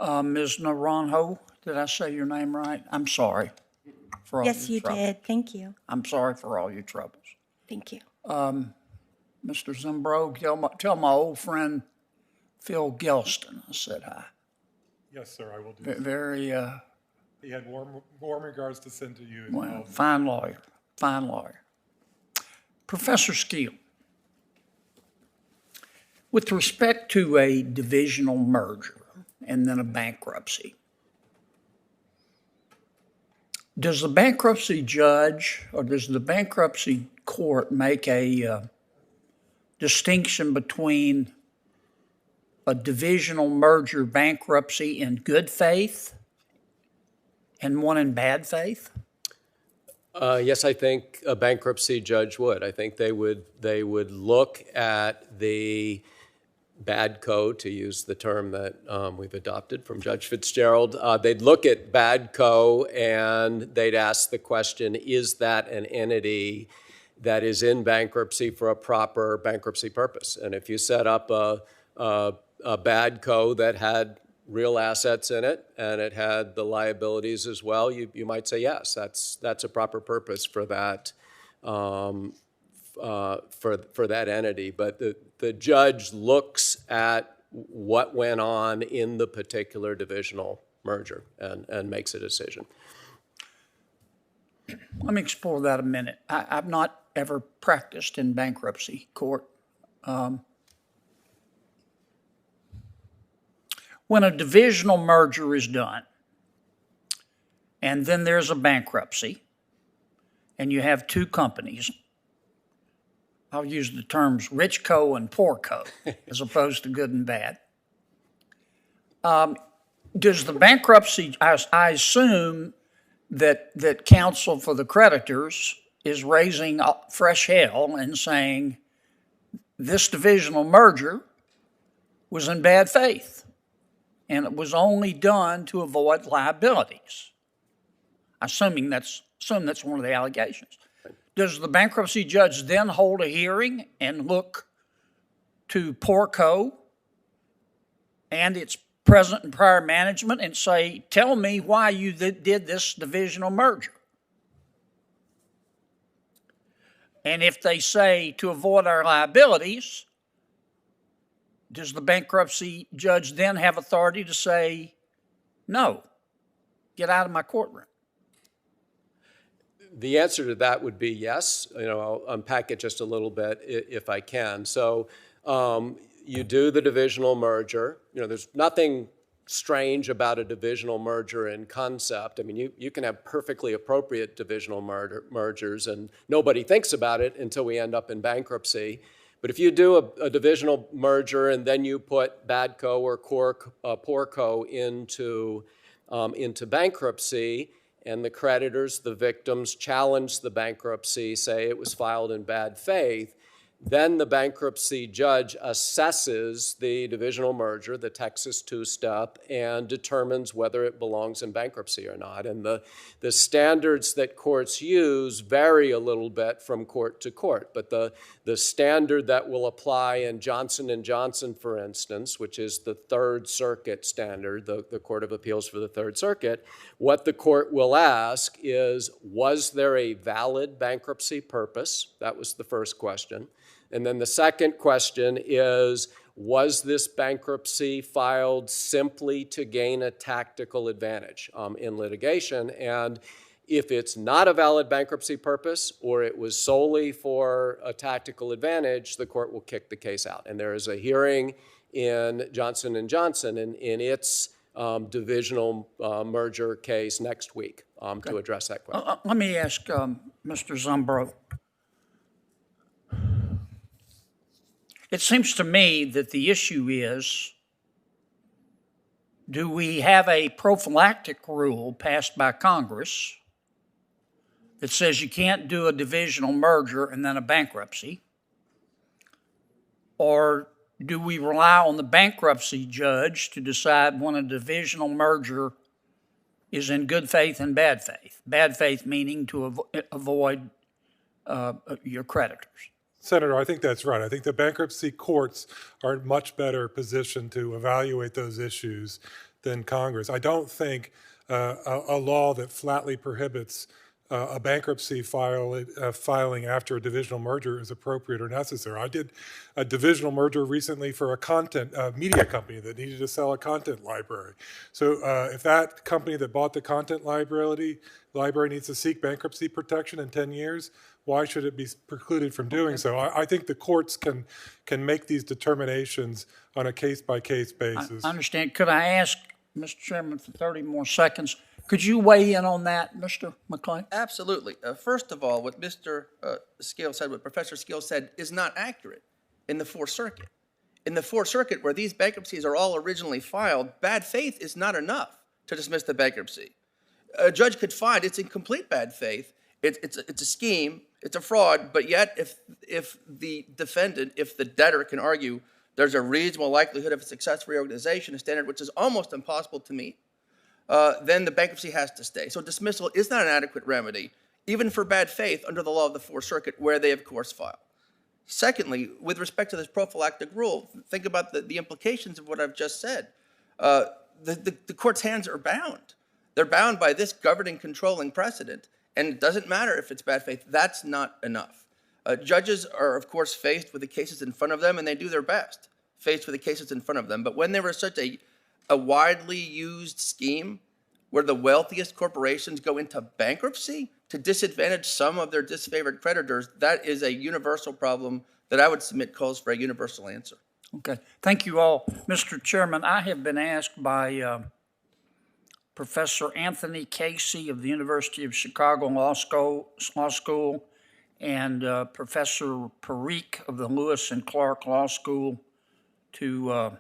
Ms. Naranjo, did I say your name right? I'm sorry for all Yes, your you trouble. did. Thank you. I'm sorry for all your troubles. Thank you. Mr. Zimbro, tell my old friend Phil Gelston I said hi. Yes, sir, I will do so. Very, He had warm regards to send to you as well, well. fine lawyer, fine lawyer. Professor Steele, with respect to a divisional merger and then a bankruptcy, does the bankruptcy judge or does the bankruptcy court make a distinction between a divisional merger bankruptcy in good faith and one in bad faith? Yes, I think a bankruptcy judge would. I think they would look at the bad co, to use the term that we've adopted from Judge Fitzgerald. They'd look at bad co and they'd ask the question, is that an entity that is in bankruptcy for a proper bankruptcy purpose? And if you set up a bad co that had real assets in it and it had the liabilities as well, you might say yes, that's a proper purpose for that for that entity. But the judge looks at what went on in the particular divisional merger and makes a decision. Let me explore that a minute. I've not ever practiced in bankruptcy court. When a divisional merger is done, and then there's a bankruptcy, and you have two companies, I'll use the terms rich co and poor co, as opposed to good and bad. Does the bankruptcy, I assume that counsel for the creditors is raising fresh hell and saying this divisional merger was in bad faith and it was only done to avoid liabilities. Assume that's one of the allegations. Does the bankruptcy judge then hold a hearing and look to poor co and its present and prior management and say, tell me why you did this divisional merger? And if they say to avoid our liabilities, does the bankruptcy judge then have authority to say, no, get out of my courtroom? The answer to that would be yes. I'll unpack it just a little bit if I can. So you do the divisional merger. There's nothing strange about a divisional merger in concept. I mean, you can have perfectly appropriate divisional mergers, and nobody thinks about it until we end up in bankruptcy. But if you do a divisional merger and then you put bad co or poor co into bankruptcy, and the creditors, the victims, challenge the bankruptcy, say it was filed in bad faith, then the bankruptcy judge assesses the divisional merger, the Texas two-step, and determines whether it belongs in bankruptcy or not. And the standards that courts use vary a little bit from court to court. But the standard that will apply in Johnson & Johnson, for instance, which is the Third Circuit standard, the Court of Appeals for the Third Circuit, what the court will ask is, was there a valid bankruptcy purpose? That was the first question. And then the second question is, was this bankruptcy filed simply to gain a tactical advantage in litigation? And if it's not a valid bankruptcy purpose or it was solely for a tactical advantage, the court will kick the case out. And there is a hearing in Johnson & Johnson in its divisional merger case next week to address that question. Let me ask Mr. Zumbro. It seems to me that the issue is, do we have a prophylactic rule passed by Congress that says you can't do a divisional merger and then a bankruptcy? Or do we rely on the bankruptcy judge to decide when a divisional merger is in good faith and bad faith? Bad faith meaning to avoid your creditors. Senator, I think that's right. I think the bankruptcy courts are much better positioned to evaluate those issues than Congress. I don't think a law that flatly prohibits a bankruptcy filing after a divisional merger is appropriate or necessary. I did a divisional merger recently for a media company that needed to sell a content library. So if that company that bought the content library needs to seek bankruptcy protection in 10 years, why should it be precluded from doing so? I think the courts can make these determinations on a case-by-case basis. I understand. Could I ask, Mr. Chairman, for 30 more seconds, could you weigh in on that, Mr. McClain? Absolutely. First of all, what Mr. Scale said, what Professor Scale said, is not accurate in the Fourth Circuit. In the Fourth Circuit, where these bankruptcies are all originally filed, bad faith is not enough to dismiss the bankruptcy. A judge could find it's in complete bad faith, it's a scheme, it's a fraud, but yet if the defendant, if the debtor can argue there's a reasonable likelihood of a successful reorganization, a standard which is almost impossible to meet, then the bankruptcy has to stay. So dismissal is not an adequate remedy, even for bad faith under the law of the Fourth Circuit, where they, of course, file. Secondly, with respect to this prophylactic rule, think about the implications of what I've just said. The court's hands are bound. They're bound by this governing, controlling precedent, and it doesn't matter if it's bad faith. That's not enough. Judges are, of course, faced with the cases in front of them, and they do their best, faced with the cases in front of them. But when there was such a widely used scheme where the wealthiest corporations go into bankruptcy to disadvantage some of their disfavored creditors, that is a universal problem that I would submit calls for a universal answer. Okay. Thank you all. Mr. Chairman, I have been asked by Professor Anthony Casey of the University of Chicago Law School and Professor Parikh of the Lewis and Clark Law School to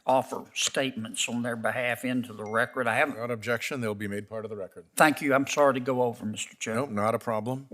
offer statements on their behalf into the record. I haven't. Without objection, they'll be made part of the record. Thank you. I'm sorry to go over, Mr. Chairman. Nope, not a problem.